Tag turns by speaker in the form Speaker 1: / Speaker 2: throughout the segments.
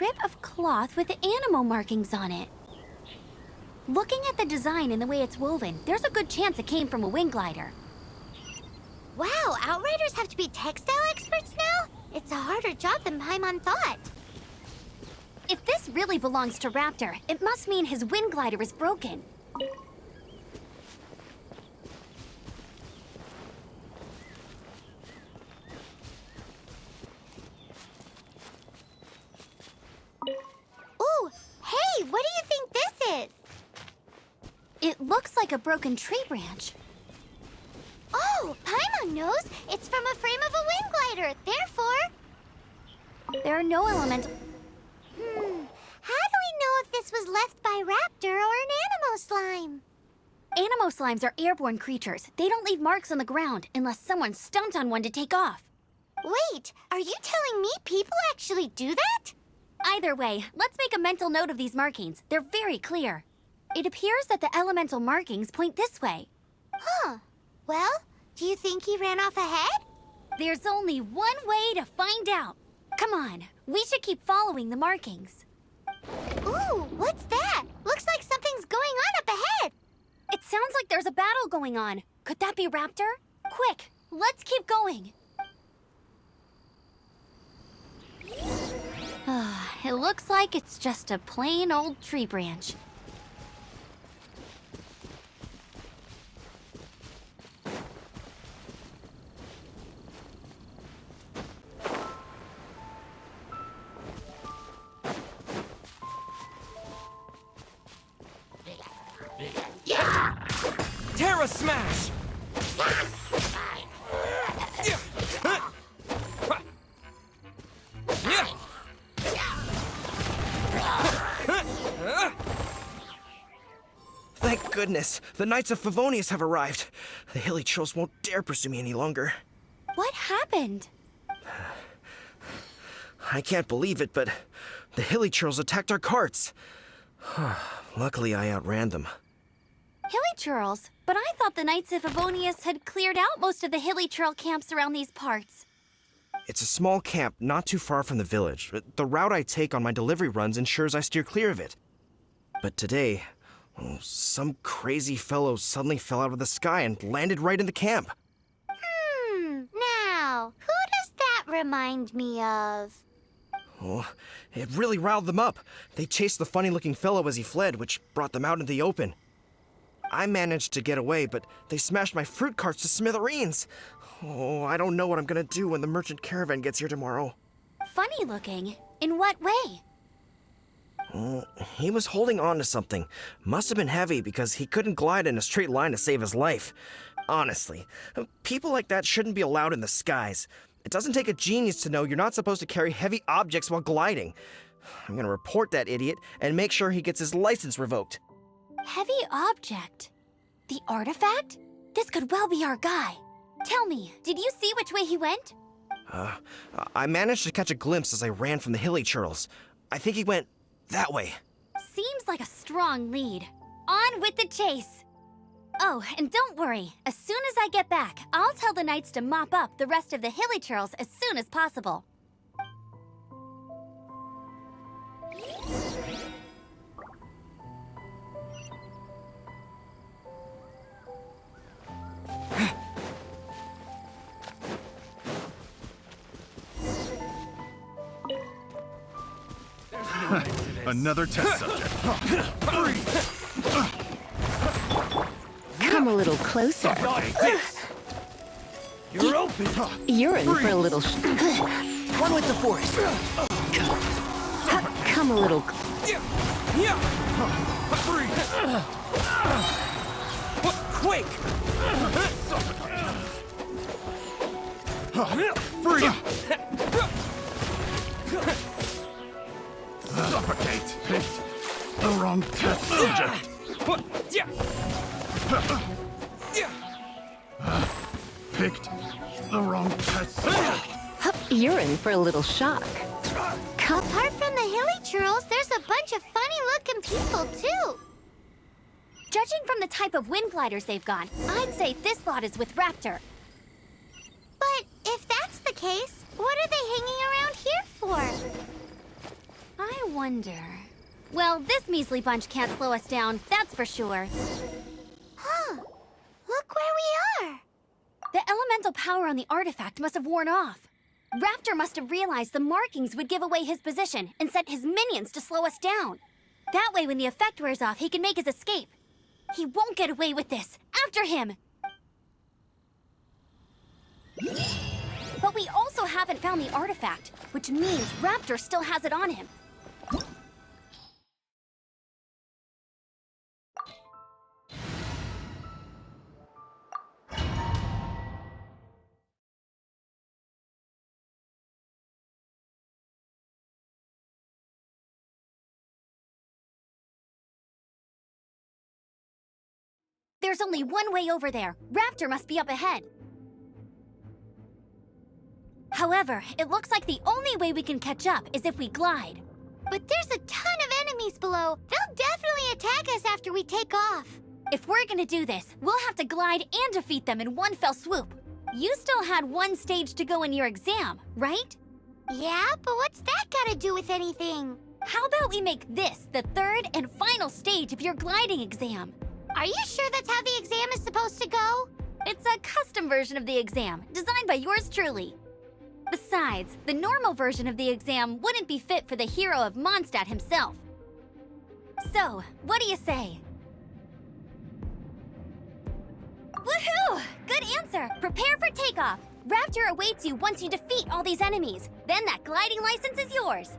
Speaker 1: strip of cloth with animal markings on it. Looking at the design and the way it's woven, there's a good chance it came from a wing glider.
Speaker 2: Wow, Outriders have to be textile experts now? It's a harder job than Paimon thought.
Speaker 1: If this really belongs to Raptor, it must mean his wind glider is broken.
Speaker 2: Ooh, hey, what do you think this is?
Speaker 1: It looks like a broken tree branch.
Speaker 2: Oh, Paimon knows. It's from a frame of a wing glider, therefore...
Speaker 1: There are no elemental...
Speaker 2: How do we know if this was left by Raptor or an Animo slime?
Speaker 1: Animo slimes are airborne creatures. They don't leave marks on the ground unless someone stomped on one to take off.
Speaker 2: Wait, are you telling me people actually do that?
Speaker 1: Either way, let's make a mental note of these markings. They're very clear. It appears that the elemental markings point this way.
Speaker 2: Huh. Well, do you think he ran off ahead?
Speaker 1: There's only one way to find out. Come on, we should keep following the markings.
Speaker 2: Ooh, what's that? Looks like something's going on up ahead.
Speaker 1: It sounds like there's a battle going on. Could that be Raptor? Quick, let's keep going. It looks like it's just a plain old tree branch.
Speaker 3: Terra Smash!
Speaker 4: Thank goodness, the Knights of Favonius have arrived. The hilly trolls won't dare pursue me any longer.
Speaker 1: What happened?
Speaker 4: I can't believe it, but the hilly trolls attacked our carts. Luckily, I outran them.
Speaker 1: Hilly churls? But I thought the Knights of Favonius had cleared out most of the hilly churl camps around these parts.
Speaker 4: It's a small camp not too far from the village. The route I take on my delivery runs ensures I steer clear of it. But today, some crazy fellow suddenly fell out of the sky and landed right in the camp.
Speaker 2: Now, who does that remind me of?
Speaker 4: Oh, it really riled them up. They chased the funny-looking fellow as he fled, which brought them out into the open. I managed to get away, but they smashed my fruit carts to smithereens. Oh, I don't know what I'm gonna do when the merchant caravan gets here tomorrow.
Speaker 1: Funny looking? In what way?
Speaker 4: He was holding on to something. Must have been heavy because he couldn't glide in a straight line to save his life. Honestly, people like that shouldn't be allowed in the skies. It doesn't take a genius to know you're not supposed to carry heavy objects while gliding. I'm gonna report that idiot and make sure he gets his license revoked.
Speaker 1: Heavy object? The artifact? This could well be our guy. Tell me, did you see which way he went?
Speaker 4: I managed to catch a glimpse as I ran from the hilly churls. I think he went that way.
Speaker 1: Seems like a strong lead. On with the chase. Oh, and don't worry. As soon as I get back, I'll tell the knights to mop up the rest of the hilly churls as soon as possible.
Speaker 5: Another test subject.
Speaker 6: Come a little closer.
Speaker 3: You're open!
Speaker 6: You're in for a little...
Speaker 3: One with the force!
Speaker 6: Come a little...
Speaker 3: Quake!
Speaker 5: Suffocate! Picked the wrong test subject. Picked the wrong test subject.
Speaker 6: You're in for a little shock.
Speaker 2: Apart from the hilly churls, there's a bunch of funny-looking people, too.
Speaker 1: Judging from the type of wind gliders they've got, I'd say this lot is with Raptor.
Speaker 2: But if that's the case, what are they hanging around here for?
Speaker 1: I wonder... Well, this measly bunch can't slow us down, that's for sure.
Speaker 2: Huh. Look where we are.
Speaker 1: The elemental power on the artifact must have worn off. Raptor must have realized the markings would give away his position and sent his minions to slow us down. That way, when the effect wears off, he can make his escape. He won't get away with this. After him! But we also haven't found the artifact, which means Raptor still has it on him. There's only one way over there. Raptor must be up ahead. However, it looks like the only way we can catch up is if we glide.
Speaker 2: But there's a ton of enemies below. They'll definitely attack us after we take off.
Speaker 1: If we're gonna do this, we'll have to glide and defeat them in one fell swoop. You still had one stage to go in your exam, right?
Speaker 2: Yeah, but what's that gotta do with anything?
Speaker 1: How about we make this the third and final stage of your gliding exam?
Speaker 2: Are you sure that's how the exam is supposed to go?
Speaker 1: It's a custom version of the exam, designed by yours truly. Besides, the normal version of the exam wouldn't be fit for the hero of Mondstadt himself. So, what do you say? Woohoo! Good answer! Prepare for takeoff! Raptor awaits you once you defeat all these enemies. Then that gliding license is yours.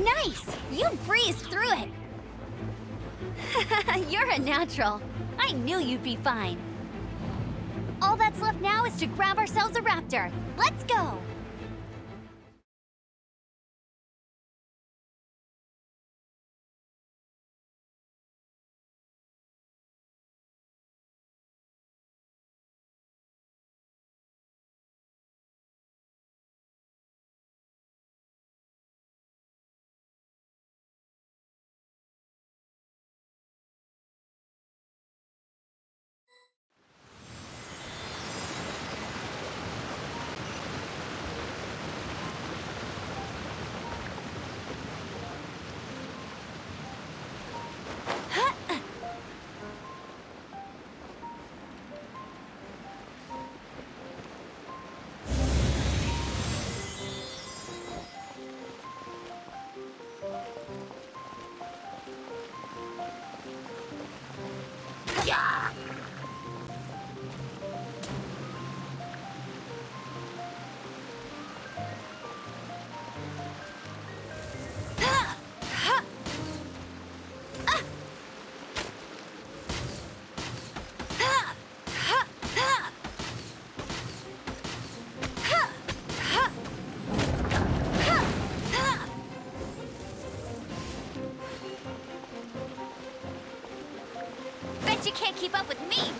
Speaker 1: Nice! You breezed through it! You're a natural. I knew you'd be fine. All that's left now is to grab ourselves a raptor. Let's go! Bet you can't keep up with me!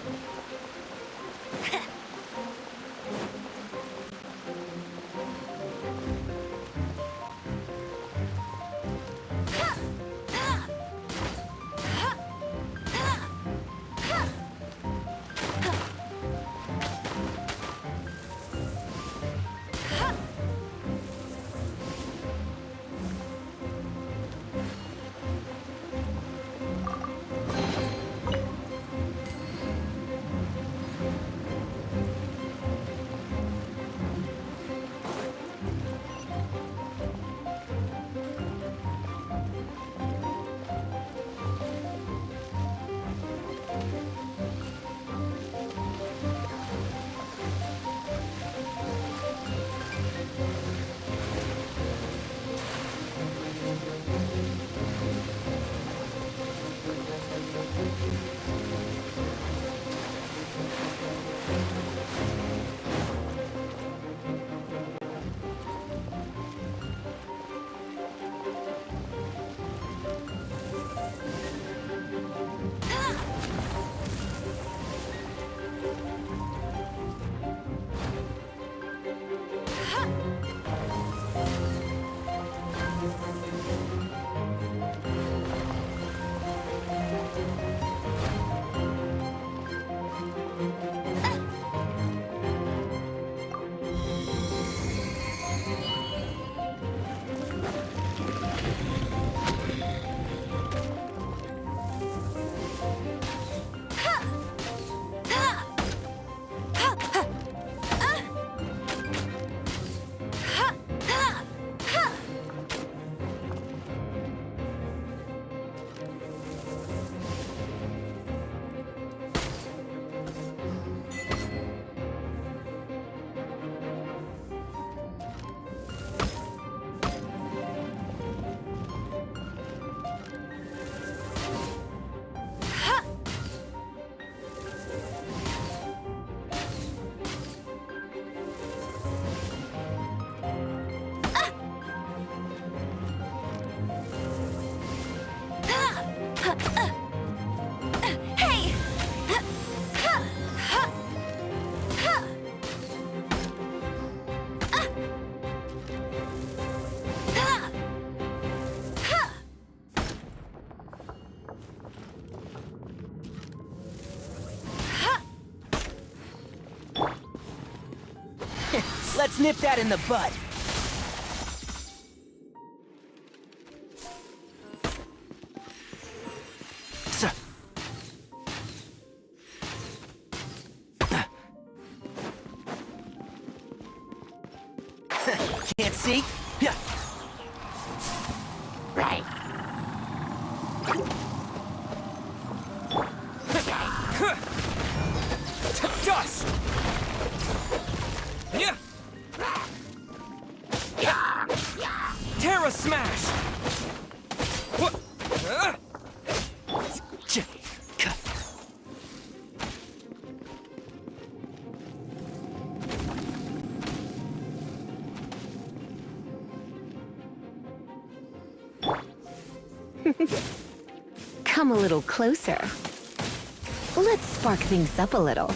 Speaker 3: Let's nip that in the bud. Sir. Can't see? Yeah. Right. Dust! Yeah. Terra Smash! smash!
Speaker 6: Come a little closer. Let's spark things up a little.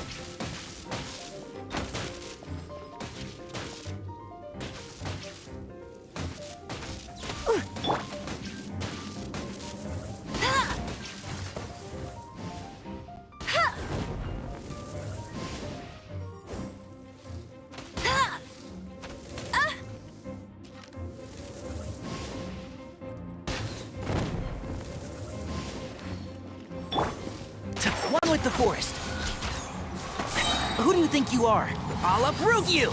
Speaker 3: One with the forest. Who do you think you are? I'll uproot you!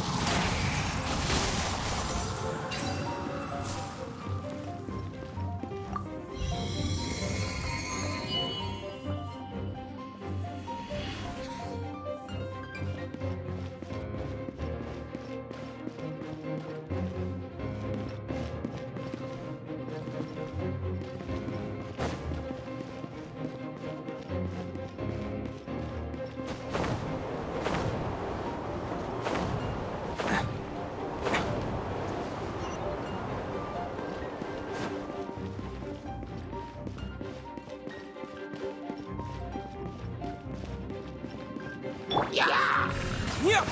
Speaker 3: Yeah! Yeah!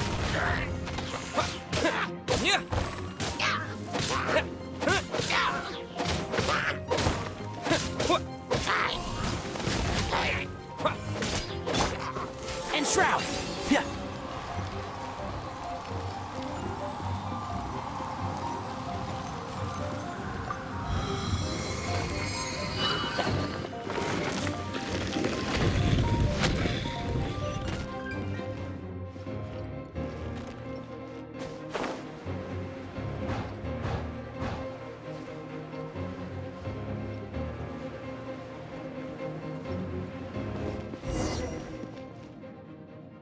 Speaker 3: And Shroud! Yeah!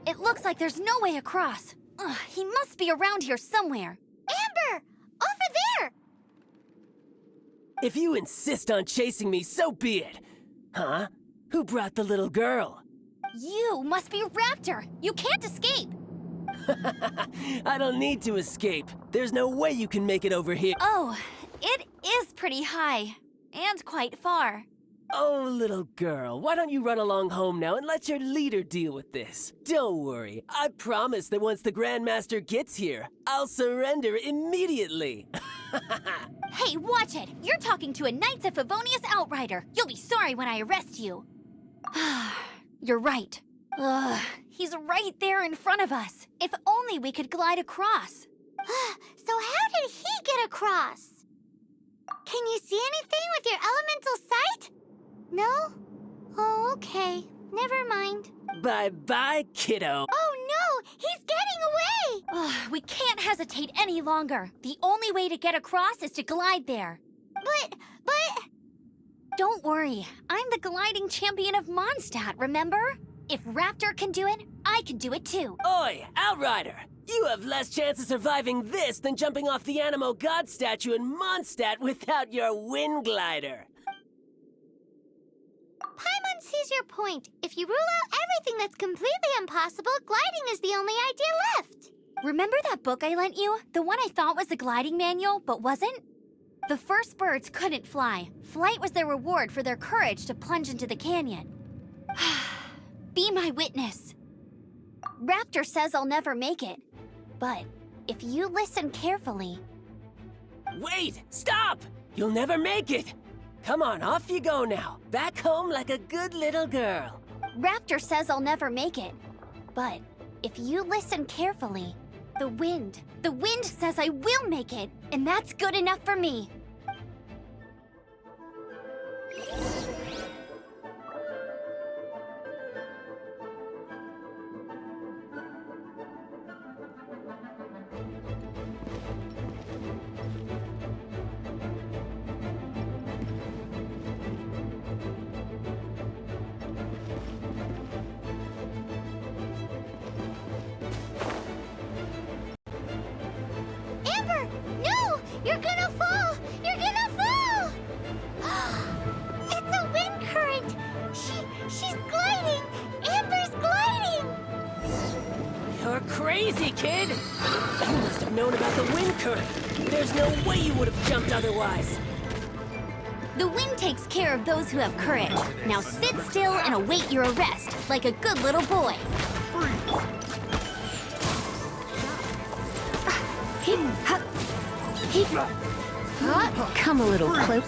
Speaker 1: It looks like there's no way across. Ugh, he must be around here somewhere.
Speaker 2: Amber! Over there!
Speaker 7: If you insist on chasing me, so be it. Huh? Who brought the little girl?
Speaker 1: You must be Raptor. You can't escape.
Speaker 7: I don't need to escape. There's no way you can make it over here.
Speaker 1: Oh, it is pretty high. And quite far.
Speaker 7: Oh, little girl, why don't you run along home now and let your leader deal with this? Don't worry, I promise that once the Grandmaster gets here, I'll surrender immediately.
Speaker 1: Hey, watch it! You're talking to a Knights of Favonius Outrider. You'll be sorry when I arrest you. You're right. Ugh, he's right there in front of us. If only we could glide across.
Speaker 2: So how did he get across? Can you see anything with your elemental sight? No? Oh, okay. Never mind.
Speaker 7: Bye-bye, kiddo.
Speaker 2: Oh no! He's getting away!
Speaker 1: Ugh, we can't hesitate any longer. The only way to get across is to glide there.
Speaker 2: But...
Speaker 1: Don't worry. I'm the gliding champion of Mondstadt, remember? If Raptor can do it, I can do it too.
Speaker 7: Oi, Outrider! You have less chance of surviving this than jumping off the Animo God statue in Mondstadt without your wind glider.
Speaker 2: Paimon sees your point. If you rule out everything that's completely impossible, gliding is the only idea left.
Speaker 1: Remember that book I lent you? The one I thought was the gliding manual, but wasn't? The first birds couldn't fly. Flight was their reward for their courage to plunge into the canyon. Be my witness. Raptor says I'll never make it. But if you listen carefully...
Speaker 7: Wait! Stop! You'll never make it! Come on, off you go now. Back home like a good little girl.
Speaker 1: Raptor says I'll never make it. But if you listen carefully, the wind says I will make it, and that's good enough for me.
Speaker 2: Amber! No! You're gonna fall!
Speaker 7: easy, kid! You must have known about the wind current. There's no way you would have jumped otherwise.
Speaker 1: The wind takes care of those who have courage. Now sit still and await your arrest, like a good little boy.
Speaker 6: Come a little close.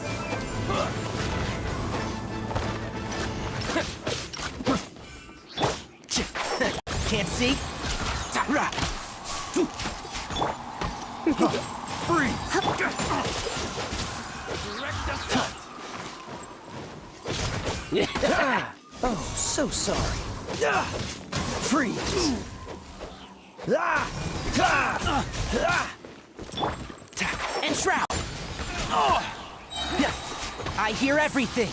Speaker 3: Can't see? Oh, so sorry. Freeze! And Shroud! I hear everything!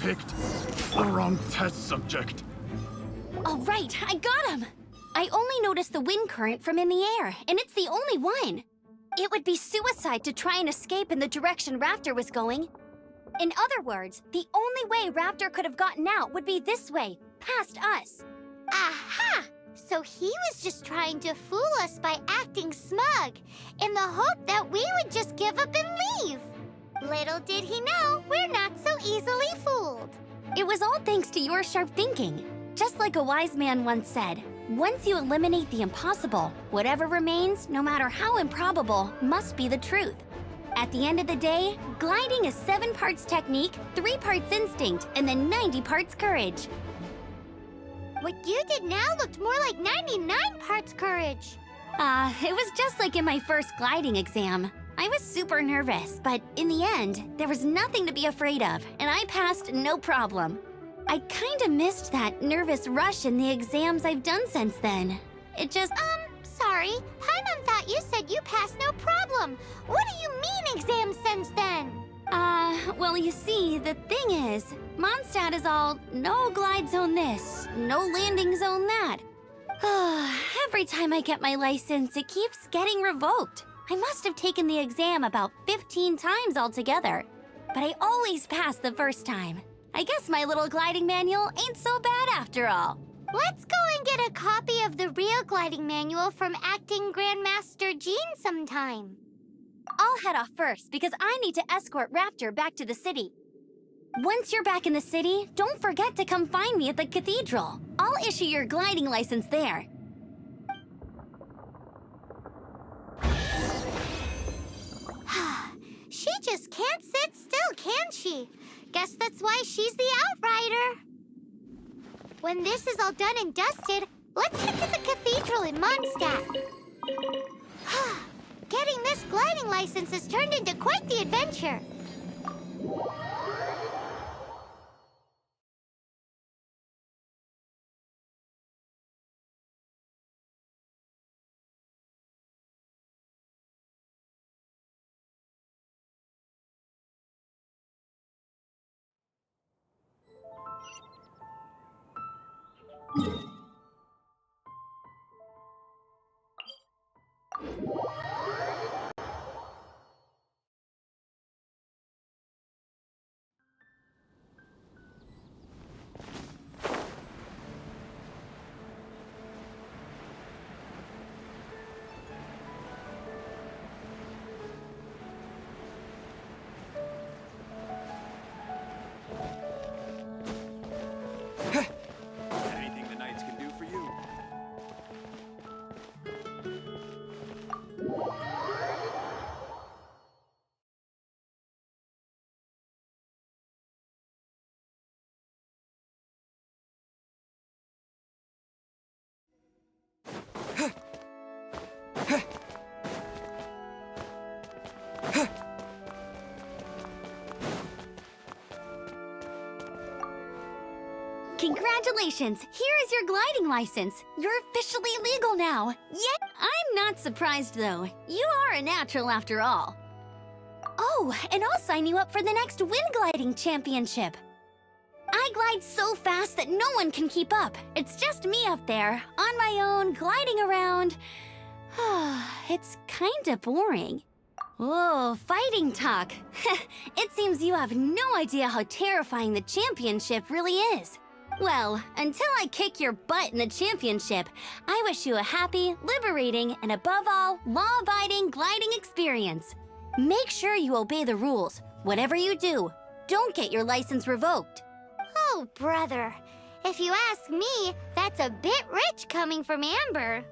Speaker 5: Picked the wrong test subject.
Speaker 1: All right, I got him! I only noticed the wind current from in the air, and it's the only one. It would be suicide to try and escape in the direction Raptor was going. In other words, the only way Raptor could have gotten out would be this way, past us.
Speaker 2: Aha! So he was just trying to fool us by acting smug, in the hope that we would just give up and leave. Little did he know, we're not so easily fooled.
Speaker 1: It was all thanks to your sharp thinking. Just like a wise man once said, once you eliminate the impossible, whatever remains, no matter how improbable, must be the truth. At the end of the day, gliding is 7 parts technique, 3 parts instinct, and then 90 parts courage.
Speaker 2: What you did now looked more like 99 parts courage.
Speaker 1: It was just like in my first gliding exam. I was super nervous, but in the end, there was nothing to be afraid of, and I passed no problem. I kinda missed that nervous rush in the exams I've done since then. It just...
Speaker 2: Sorry. Paimon thought you said you passed no problem. What do you mean exam since then?
Speaker 1: Well, you see, the thing is, Mondstadt is all no glide zone this, no landing zone that. Every time I get my license, it keeps getting revoked. I must have taken the exam about 15 times altogether, but I always pass the first time. I guess my little gliding manual ain't so bad after all.
Speaker 2: Let's go and get a copy of the real gliding manual from Acting Grandmaster Jean sometime.
Speaker 1: I'll head off first because I need to escort Raptor back to the city. Once you're back in the city, don't forget to come find me at the cathedral. I'll issue your gliding license there.
Speaker 2: She just can't sit still, can she? Guess that's why she's the outrider. When this is all done and dusted, let's head to the cathedral in Mondstadt. Getting this gliding license has turned into quite the adventure.
Speaker 5: Anything the Knights can do for you?
Speaker 1: Congratulations! Here is your gliding license. You're officially legal now. Yet, I'm not surprised though. You are a natural after all. Oh, and I'll sign you up for the next wind gliding championship. I glide so fast that no one can keep up. It's just me up there, on my own, gliding around. It's kinda boring. Whoa, fighting talk. It seems you have no idea how terrifying the championship really is. Well, until I kick your butt in the championship, I wish you a happy, liberating, and above all, law-abiding gliding experience. Make sure you obey the rules. Whatever you do, don't get your license revoked.
Speaker 2: Oh, brother. If you ask me, that's a bit rich coming from Amber.